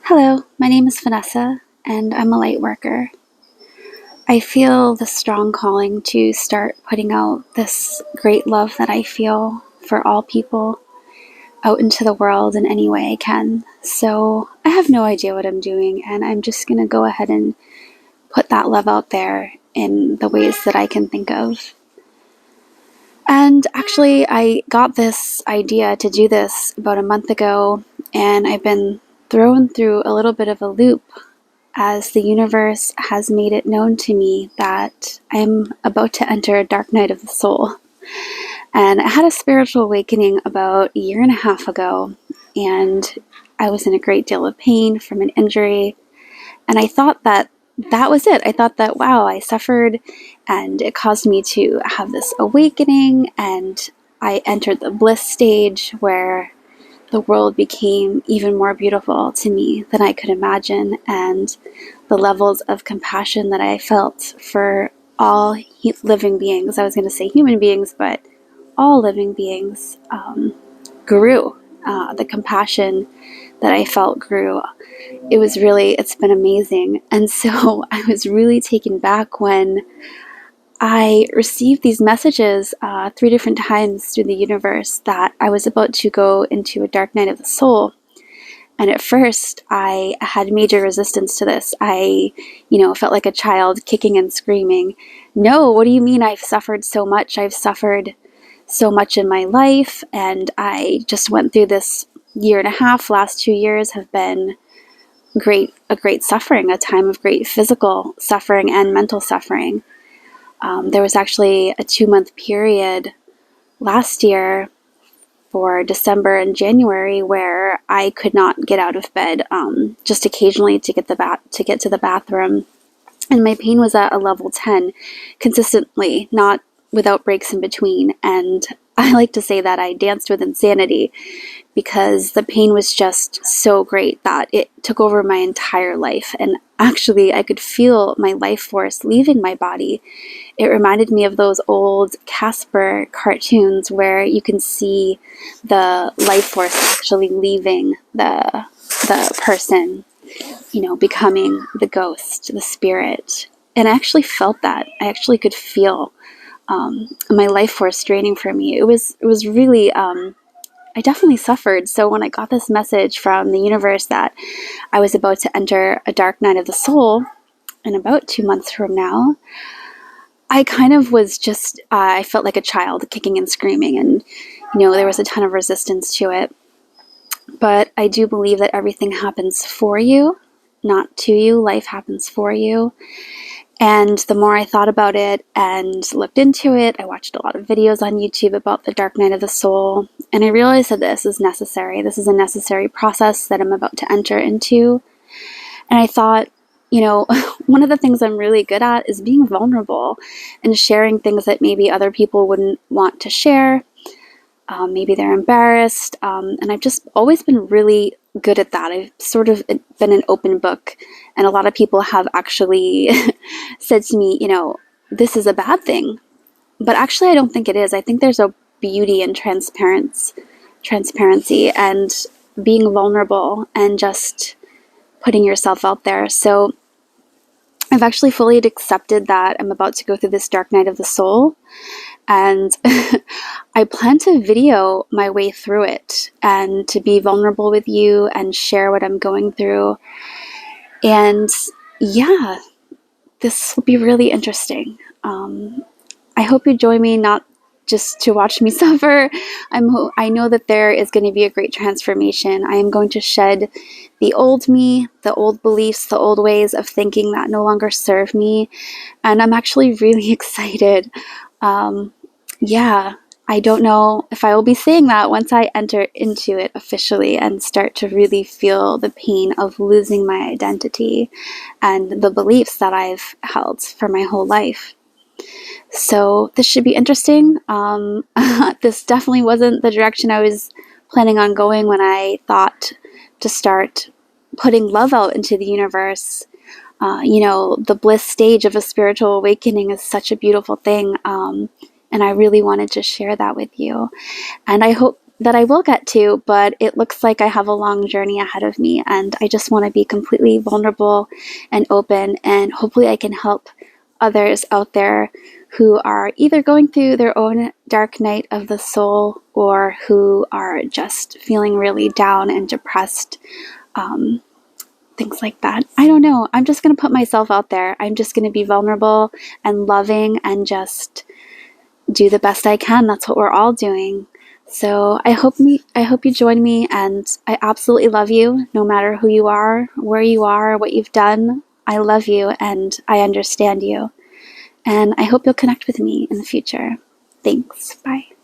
Hello, my name is Vanessa, and I'm a light worker. I feel the strong calling to start putting out this great love that I feel for all people out into the world in any way I can. So I have no idea what I'm doing, and I'm just going to go ahead and put that love out there in the ways that I can think of. And actually, I got this idea to do this about a month ago, and I've been thrown through a little bit of a loop as the universe has made it known to me that I'm about to enter a dark night of the soul. And I had a spiritual awakening about a year and a half ago, and I was in a great deal of pain from an injury. And I thought that was it. I thought that, wow, I suffered and it caused me to have this awakening, and I entered the bliss stage where the world became even more beautiful to me than I could imagine, and the levels of compassion that I felt for all living beings, I was going to say human beings, but all living beings, grew. The compassion that I felt grew. It's been amazing. And so I was really taken back when I received these messages 3 different times through the universe that I was about to go into a dark night of the soul. And at first, I had major resistance to this. I, felt like a child kicking and screaming. No, what do you mean I've suffered so much? I've suffered so much in my life, and I just went through this year and a half. Last 2 years have been a great suffering, a time of great physical suffering and mental suffering. There was actually a 2-month period last year for December and January where I could not get out of bed, just occasionally to get to the bathroom, and my pain was at a level 10 consistently, not without breaks in between. And I like to say that I danced with insanity because the pain was just so great that it took over my entire life. And actually, I could feel my life force leaving my body. It reminded me of those old Casper cartoons where you can see the life force actually leaving the person, becoming the ghost, the spirit. And I actually felt that. I actually could feel my life force draining from me. It was really, I definitely suffered. So when I got this message from the universe that I was about to enter a dark night of the soul in about 2 months from now, I kind of was just, I felt like a child kicking and screaming, and, there was a ton of resistance to it. But I do believe that everything happens for you, not to you. Life happens for you. And the more I thought about it and looked into it, I watched a lot of videos on YouTube about the dark night of the soul, and I realized that this is necessary. This is a necessary process that I'm about to enter into. And I thought, one of the things I'm really good at is being vulnerable and sharing things that maybe other people wouldn't want to share. Maybe they're embarrassed. And I've just always been really good at that. I've sort of been an open book. And a lot of people have actually said to me, this is a bad thing. But actually, I don't think it is. I think there's a beauty in transparency and being vulnerable and just putting yourself out there. So I've actually fully accepted that I'm about to go through this dark night of the soul, and I plan to video my way through it and to be vulnerable with you and share what I'm going through. And yeah, this will be really interesting. I hope you join me, not just to watch me suffer. I know that there is going to be a great transformation. I am going to shed the old me, the old beliefs, the old ways of thinking that no longer serve me. And I'm actually really excited. I don't know if I will be saying that once I enter into it officially and start to really feel the pain of losing my identity and the beliefs that I've held for my whole life. So this should be interesting. This definitely wasn't the direction I was planning on going when I thought to start putting love out into the universe. The bliss stage of a spiritual awakening is such a beautiful thing. And I really wanted to share that with you. And I hope that I will get to, but it looks like I have a long journey ahead of me, and I just want to be completely vulnerable and open, and hopefully I can help others out there who are either going through their own dark night of the soul or who are just feeling really down and depressed. Things like that. I don't know. I'm just going to put myself out there. I'm just going to be vulnerable and loving and just do the best I can. That's what we're all doing. So I hope you join me, and I absolutely love you no matter who you are, where you are, what you've done. I love you and I understand you. And I hope you'll connect with me in the future. Thanks. Bye.